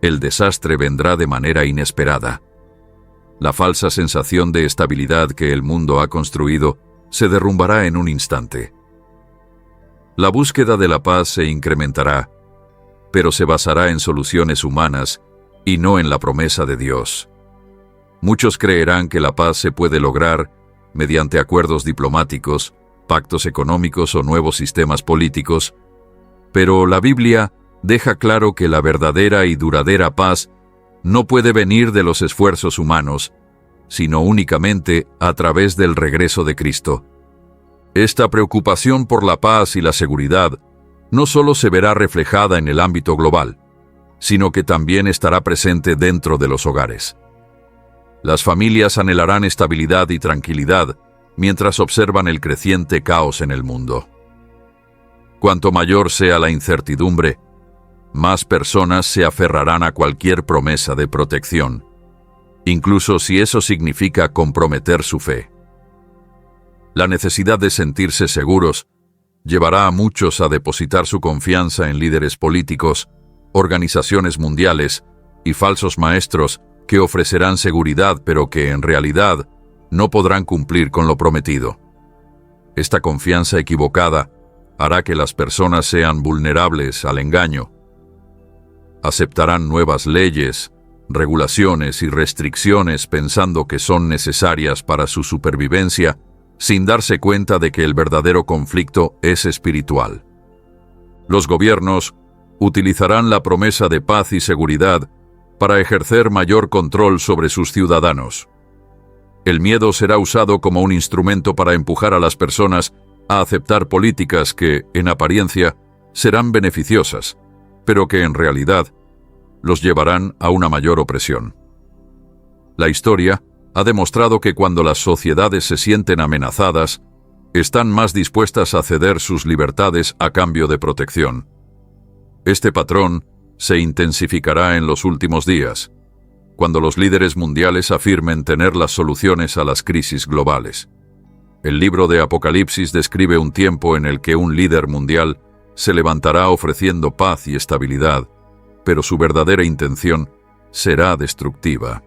el desastre vendrá de manera inesperada. La falsa sensación de estabilidad que el mundo ha construido se derrumbará en un instante. La búsqueda de la paz se incrementará, pero se basará en soluciones humanas y no en la promesa de Dios. Muchos creerán que la paz se puede lograr mediante acuerdos diplomáticos, pactos económicos o nuevos sistemas políticos, pero la Biblia deja claro que la verdadera y duradera paz no puede venir de los esfuerzos humanos, sino únicamente a través del regreso de Cristo. Esta preocupación por la paz y la seguridad no solo se verá reflejada en el ámbito global, sino que también estará presente dentro de los hogares. Las familias anhelarán estabilidad y tranquilidad mientras observan el creciente caos en el mundo. Cuanto mayor sea la incertidumbre, más personas se aferrarán a cualquier promesa de protección, incluso si eso significa comprometer su fe. La necesidad de sentirse seguros llevará a muchos a depositar su confianza en líderes políticos, organizaciones mundiales y falsos maestros que ofrecerán seguridad pero que en realidad no podrán cumplir con lo prometido. Esta confianza equivocada hará que las personas sean vulnerables al engaño. Aceptarán nuevas leyes, regulaciones y restricciones pensando que son necesarias para su supervivencia, sin darse cuenta de que el verdadero conflicto es espiritual. Los gobiernos utilizarán la promesa de paz y seguridad para ejercer mayor control sobre sus ciudadanos. El miedo será usado como un instrumento para empujar a las personas a aceptar políticas que, en apariencia, serán beneficiosas, pero que en realidad los llevarán a una mayor opresión. La historia ha demostrado que cuando las sociedades se sienten amenazadas, están más dispuestas a ceder sus libertades a cambio de protección. Este patrón se intensificará en los últimos días, cuando los líderes mundiales afirmen tener las soluciones a las crisis globales. El libro de Apocalipsis describe un tiempo en el que un líder mundial se levantará ofreciendo paz y estabilidad, pero su verdadera intención será destructiva.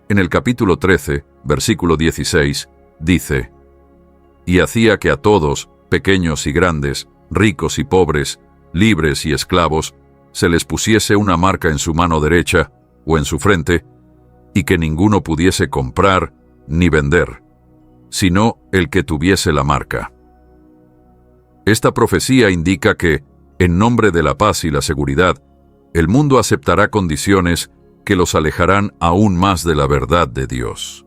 En el capítulo 13, versículo 16, dice: «Y hacía que a todos, pequeños y grandes, ricos y pobres, libres y esclavos, se les pusiese una marca en su mano derecha o en su frente, y que ninguno pudiese comprar ni vender, sino el que tuviese la marca». Esta profecía indica que, en nombre de la paz y la seguridad, el mundo aceptará condiciones que los alejarán aún más de la verdad de Dios.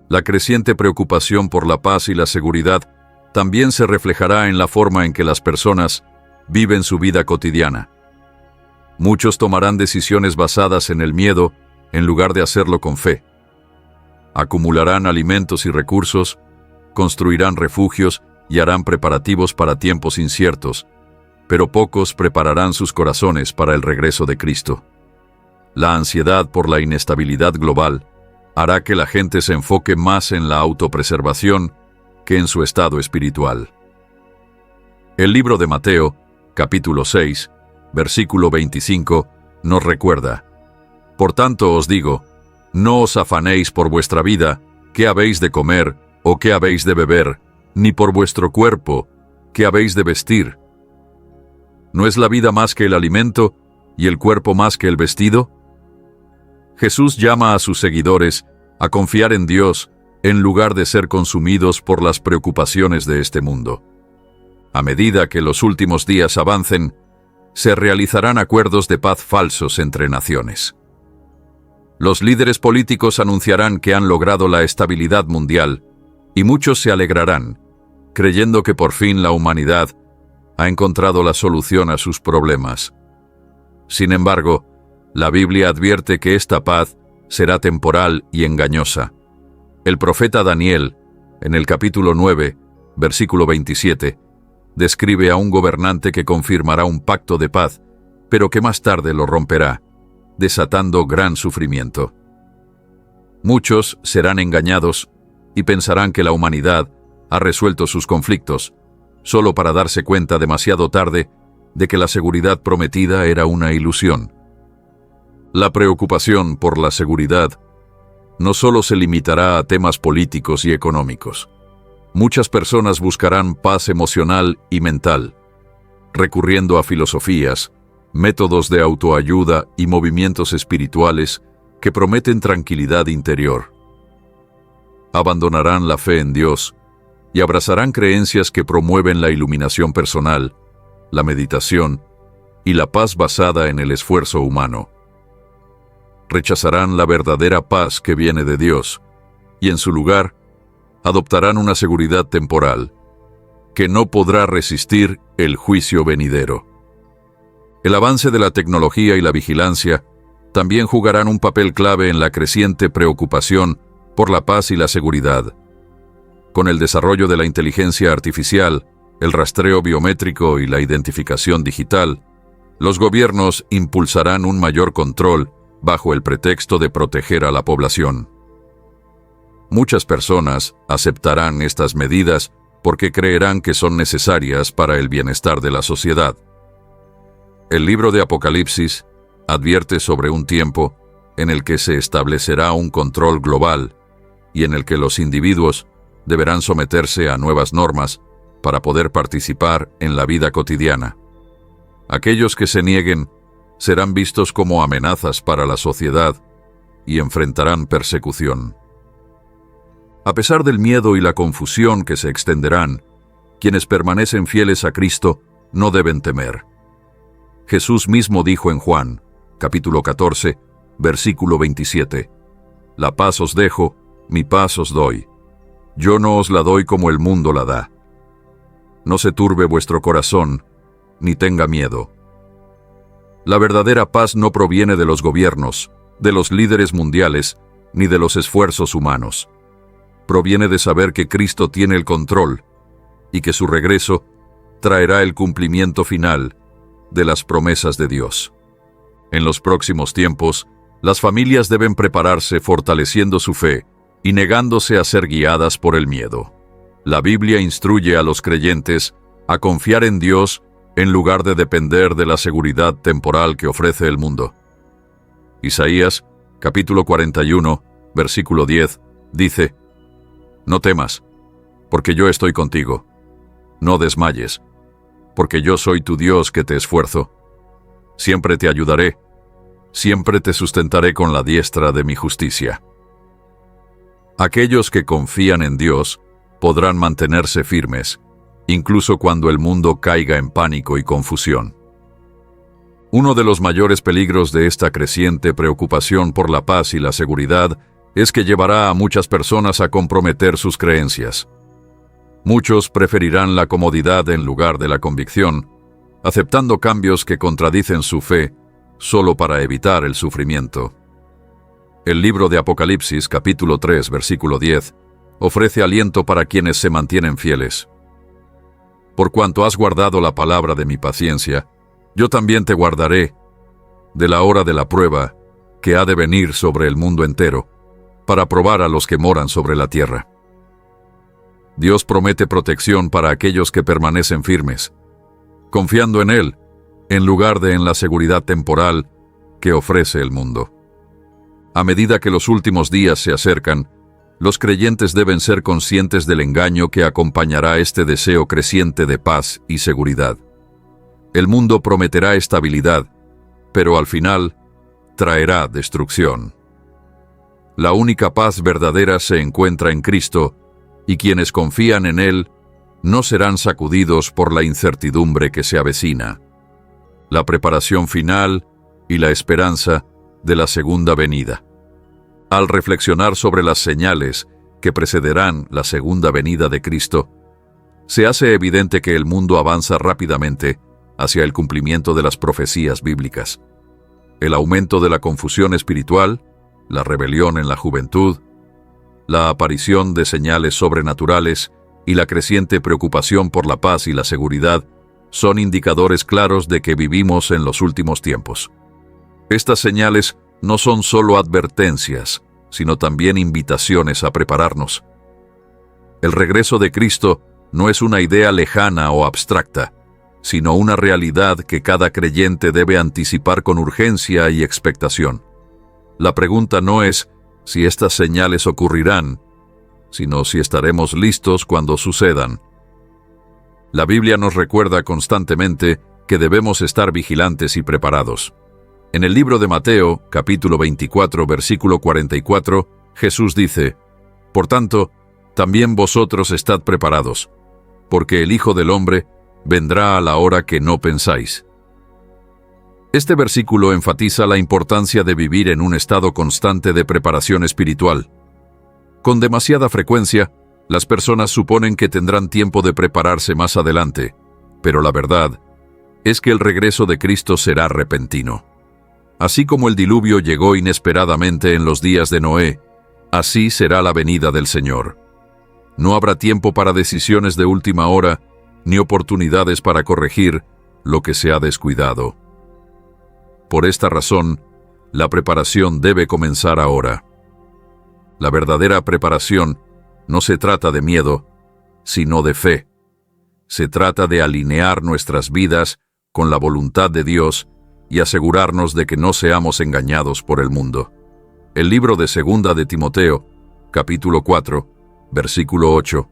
La creciente preocupación por la paz y la seguridad también se reflejará en la forma en que las personas viven su vida cotidiana. Muchos tomarán decisiones basadas en el miedo en lugar de hacerlo con fe. Acumularán alimentos y recursos, construirán refugios y harán preparativos para tiempos inciertos, pero pocos prepararán sus corazones para el regreso de Cristo. La ansiedad por la inestabilidad global hará que la gente se enfoque más en la autopreservación que en su estado espiritual. El libro de Mateo, capítulo 6, versículo 25, nos recuerda: «Por tanto os digo, no os afanéis por vuestra vida, qué habéis de comer o qué habéis de beber, ni por vuestro cuerpo, qué habéis de vestir. ¿No es la vida más que el alimento y el cuerpo más que el vestido?». Jesús llama a sus seguidores a confiar en Dios en lugar de ser consumidos por las preocupaciones de este mundo. A medida que los últimos días avancen, se realizarán acuerdos de paz falsos entre naciones. Los líderes políticos anunciarán que han logrado la estabilidad mundial y muchos se alegrarán, creyendo que por fin la humanidad ha encontrado la solución a sus problemas. Sin embargo, la Biblia advierte que esta paz será temporal y engañosa. El profeta Daniel, en el capítulo 9, versículo 27, describe a un gobernante que confirmará un pacto de paz, pero que más tarde lo romperá, desatando gran sufrimiento. Muchos serán engañados y pensarán que la humanidad ha resuelto sus conflictos, solo para darse cuenta demasiado tarde de que la seguridad prometida era una ilusión. La preocupación por la seguridad no solo se limitará a temas políticos y económicos. Muchas personas buscarán paz emocional y mental, recurriendo a filosofías, métodos de autoayuda y movimientos espirituales que prometen tranquilidad interior. Abandonarán la fe en Dios y abrazarán creencias que promueven la iluminación personal, la meditación y la paz basada en el esfuerzo humano. Rechazarán la verdadera paz que viene de Dios y en su lugar adoptarán una seguridad temporal que no podrá resistir el juicio venidero. El avance de la tecnología y la vigilancia también jugarán un papel clave en la creciente preocupación por la paz y la seguridad. Con el desarrollo de la inteligencia artificial, el rastreo biométrico y la identificación digital, Los gobiernos impulsarán un mayor control bajo el pretexto de proteger a la población. Muchas personas aceptarán estas medidas porque creerán que son necesarias para el bienestar de la sociedad. El libro de Apocalipsis advierte sobre un tiempo en el que se establecerá un control global y en el que los individuos deberán someterse a nuevas normas para poder participar en la vida cotidiana. Aquellos que se nieguen serán vistos como amenazas para la sociedad y enfrentarán persecución. A pesar del miedo y la confusión que se extenderán, quienes permanecen fieles a Cristo no deben temer. Jesús mismo dijo en Juan, capítulo 14, versículo 27, «La paz os dejo, mi paz os doy. Yo no os la doy como el mundo la da. No se turbe vuestro corazón, ni tenga miedo». La verdadera paz no proviene de los gobiernos, de los líderes mundiales, ni de los esfuerzos humanos. Proviene de saber que Cristo tiene el control y que su regreso traerá el cumplimiento final de las promesas de Dios. En los próximos tiempos, las familias deben prepararse fortaleciendo su fe y negándose a ser guiadas por el miedo. La Biblia instruye a los creyentes a confiar en Dios en lugar de depender de la seguridad temporal que ofrece el mundo. Isaías, capítulo 41, versículo 10, dice, «No temas, porque yo estoy contigo. No desmayes, porque yo soy tu Dios que te esfuerzo. Siempre te ayudaré, siempre te sustentaré con la diestra de mi justicia». Aquellos que confían en Dios podrán mantenerse firmes, incluso cuando el mundo caiga en pánico y confusión. Uno de los mayores peligros de esta creciente preocupación por la paz y la seguridad es que llevará a muchas personas a comprometer sus creencias. Muchos preferirán la comodidad en lugar de la convicción, aceptando cambios que contradicen su fe solo para evitar el sufrimiento. El libro de Apocalipsis, capítulo 3, versículo 10, ofrece aliento para quienes se mantienen fieles. «Por cuanto has guardado la palabra de mi paciencia, yo también te guardaré de la hora de la prueba que ha de venir sobre el mundo entero, para probar a los que moran sobre la tierra». Dios promete protección para aquellos que permanecen firmes, confiando en Él, en lugar de en la seguridad temporal que ofrece el mundo. A medida que los últimos días se acercan, los creyentes deben ser conscientes del engaño que acompañará este deseo creciente de paz y seguridad. El mundo prometerá estabilidad, pero al final traerá destrucción. La única paz verdadera se encuentra en Cristo, y quienes confían en Él no serán sacudidos por la incertidumbre que se avecina. La preparación final y la esperanza de la segunda venida. Al reflexionar sobre las señales que precederán la segunda venida de Cristo, se hace evidente que el mundo avanza rápidamente hacia el cumplimiento de las profecías bíblicas. El aumento de la confusión espiritual, la rebelión en la juventud, la aparición de señales sobrenaturales y la creciente preocupación por la paz y la seguridad son indicadores claros de que vivimos en los últimos tiempos. Estas señales no son solo advertencias, sino también invitaciones a prepararnos. El regreso de Cristo no es una idea lejana o abstracta, sino una realidad que cada creyente debe anticipar con urgencia y expectación. La pregunta no es si estas señales ocurrirán, sino si estaremos listos cuando sucedan. La Biblia nos recuerda constantemente que debemos estar vigilantes y preparados. En el libro de Mateo, capítulo 24, versículo 44, Jesús dice, «Por tanto, también vosotros estad preparados, porque el Hijo del Hombre vendrá a la hora que no pensáis». Este versículo enfatiza la importancia de vivir en un estado constante de preparación espiritual. Con demasiada frecuencia, las personas suponen que tendrán tiempo de prepararse más adelante, pero la verdad es que el regreso de Cristo será repentino. Así como el diluvio llegó inesperadamente en los días de Noé, así será la venida del Señor. No habrá tiempo para decisiones de última hora, ni oportunidades para corregir lo que se ha descuidado. Por esta razón, la preparación debe comenzar ahora. La verdadera preparación no se trata de miedo, sino de fe. Se trata de alinear nuestras vidas con la voluntad de Dios y asegurarnos de que no seamos engañados por el mundo. El libro de Segunda de Timoteo, capítulo 4, versículo 8,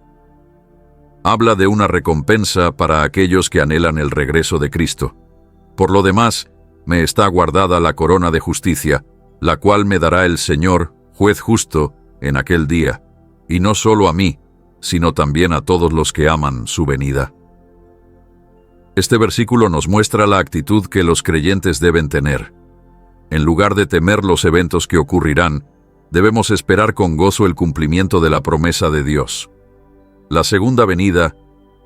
habla de una recompensa para aquellos que anhelan el regreso de Cristo. Por lo demás, me está guardada la corona de justicia, la cual me dará el Señor, juez justo, en aquel día, y no solo a mí, sino también a todos los que aman su venida. Este versículo nos muestra la actitud que los creyentes deben tener. En lugar de temer los eventos que ocurrirán, debemos esperar con gozo el cumplimiento de la promesa de Dios. La segunda venida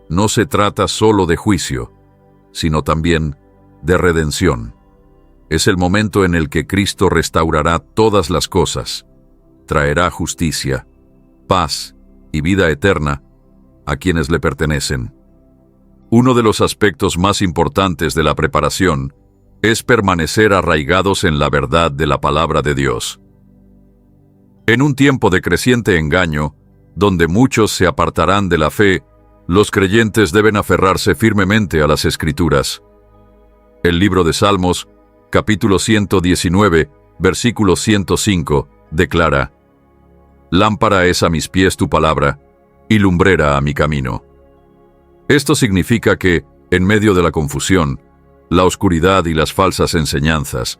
no se trata solo de juicio, sino también de redención. Es el momento en el que Cristo restaurará todas las cosas, traerá justicia, paz y vida eterna a quienes le pertenecen. Uno de los aspectos más importantes de la preparación es permanecer arraigados en la verdad de la palabra de Dios. En un tiempo de creciente engaño, donde muchos se apartarán de la fe, los creyentes deben aferrarse firmemente a las Escrituras. El libro de Salmos, capítulo 119, versículo 105, declara: «Lámpara es a mis pies tu palabra, y lumbrera a mi camino». Esto significa que, en medio de la confusión, la oscuridad y las falsas enseñanzas,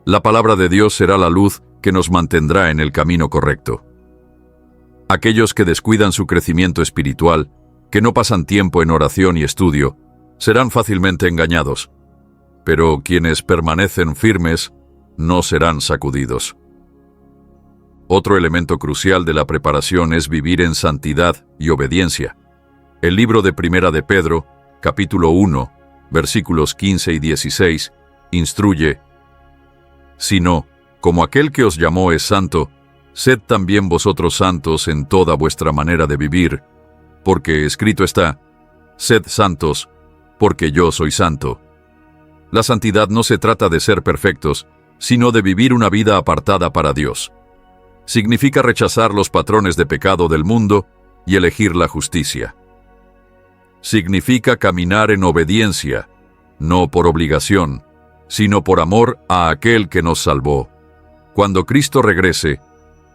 la palabra de Dios será la luz que nos mantendrá en el camino correcto. Aquellos que descuidan su crecimiento espiritual, que no pasan tiempo en oración y estudio, serán fácilmente engañados, pero quienes permanecen firmes no serán sacudidos. Otro elemento crucial de la preparación es vivir en santidad y obediencia. El libro de Primera de Pedro, capítulo 1, versículos 15 y 16, instruye: «Sino, como aquel que os llamó es santo, sed también vosotros santos en toda vuestra manera de vivir, porque escrito está: sed santos, porque yo soy santo». La santidad no se trata de ser perfectos, sino de vivir una vida apartada para Dios. Significa rechazar los patrones de pecado del mundo y elegir la justicia. Significa caminar en obediencia, no por obligación, sino por amor a aquel que nos salvó. Cuando Cristo regrese,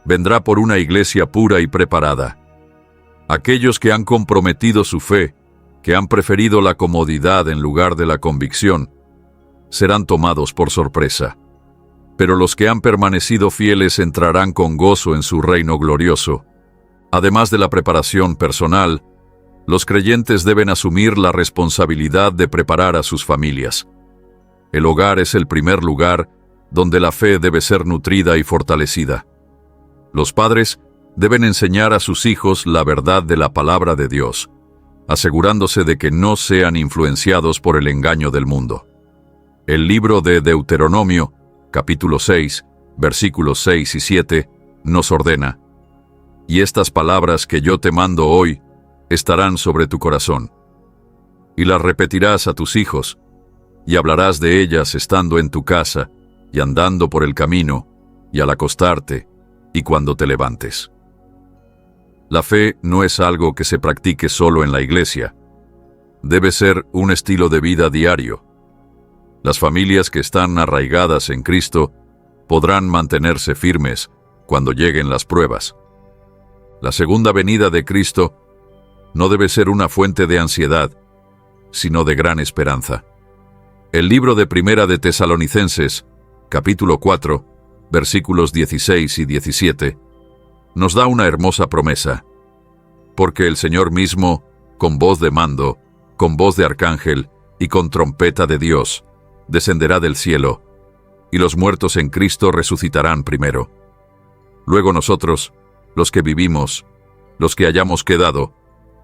vendrá por una iglesia pura y preparada. Aquellos que han comprometido su fe, que han preferido la comodidad en lugar de la convicción, serán tomados por sorpresa. Pero los que han permanecido fieles entrarán con gozo en su reino glorioso. Además de la preparación personal, los creyentes deben asumir la responsabilidad de preparar a sus familias. El hogar es el primer lugar donde la fe debe ser nutrida y fortalecida. Los padres deben enseñar a sus hijos la verdad de la palabra de Dios, asegurándose de que no sean influenciados por el engaño del mundo. El libro de Deuteronomio, capítulo 6, versículos 6 y 7, nos ordena: «Y estas palabras que yo te mando hoy estarán sobre tu corazón, y las repetirás a tus hijos, y hablarás de ellas estando en tu casa, y andando por el camino, y al acostarte, y cuando te levantes». La fe no es algo que se practique solo en la iglesia. Debe ser un estilo de vida diario. Las familias que están arraigadas en Cristo podrán mantenerse firmes cuando lleguen las pruebas. La segunda venida de Cristo no debe ser una fuente de ansiedad, sino de gran esperanza. El libro de Primera de Tesalonicenses, capítulo 4, versículos 16 y 17, nos da una hermosa promesa: «Porque el Señor mismo, con voz de mando, con voz de arcángel y con trompeta de Dios, descenderá del cielo, y los muertos en Cristo resucitarán primero. Luego nosotros, los que vivimos, los que hayamos quedado,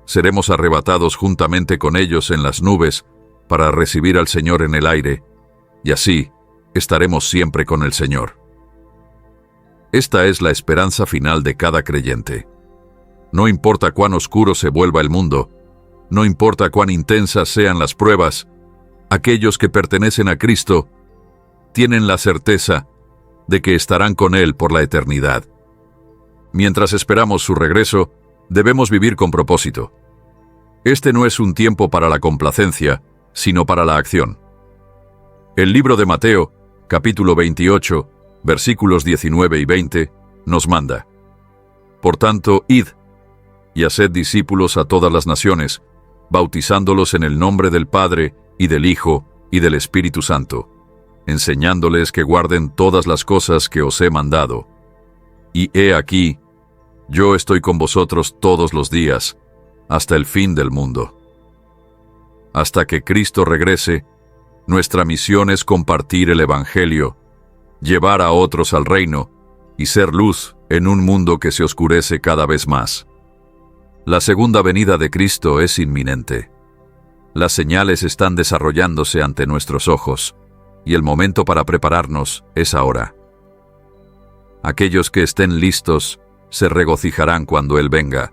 seremos arrebatados juntamente con ellos en las nubes para recibir al Señor en el aire, y así estaremos siempre con el Señor». Esta es la esperanza final de cada creyente. No importa cuán oscuro se vuelva el mundo, no importa cuán intensas sean las pruebas, aquellos que pertenecen a Cristo tienen la certeza de que estarán con Él por la eternidad. Mientras esperamos su regreso, debemos vivir con propósito. Este no es un tiempo para la complacencia, sino para la acción. El libro de Mateo, capítulo 28, versículos 19 y 20, nos manda: Por tanto, id y haced discípulos a todas las naciones, bautizándolos en el nombre del Padre, y del Hijo, y del Espíritu Santo, enseñándoles que guarden todas las cosas que os he mandado. Y he aquí, yo estoy con vosotros todos los días, hasta el fin del mundo. Hasta que Cristo regrese, nuestra misión es compartir el Evangelio, llevar a otros al reino y ser luz en un mundo que se oscurece cada vez más. La segunda venida de Cristo es inminente. Las señales están desarrollándose ante nuestros ojos, y el momento para prepararnos es ahora. Aquellos que estén listos se regocijarán cuando Él venga,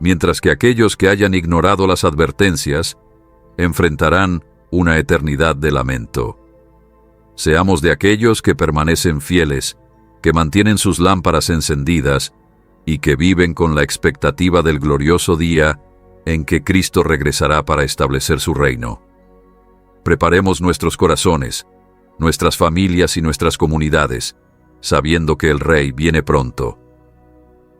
mientras que aquellos que hayan ignorado las advertencias enfrentarán una eternidad de lamento. Seamos de aquellos que permanecen fieles, que mantienen sus lámparas encendidas y que viven con la expectativa del glorioso día en que Cristo regresará para establecer su reino. Preparemos nuestros corazones, nuestras familias y nuestras comunidades, sabiendo que el Rey viene pronto.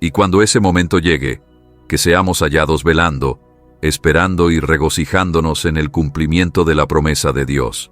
Y cuando ese momento llegue, que seamos hallados velando, esperando y regocijándonos en el cumplimiento de la promesa de Dios.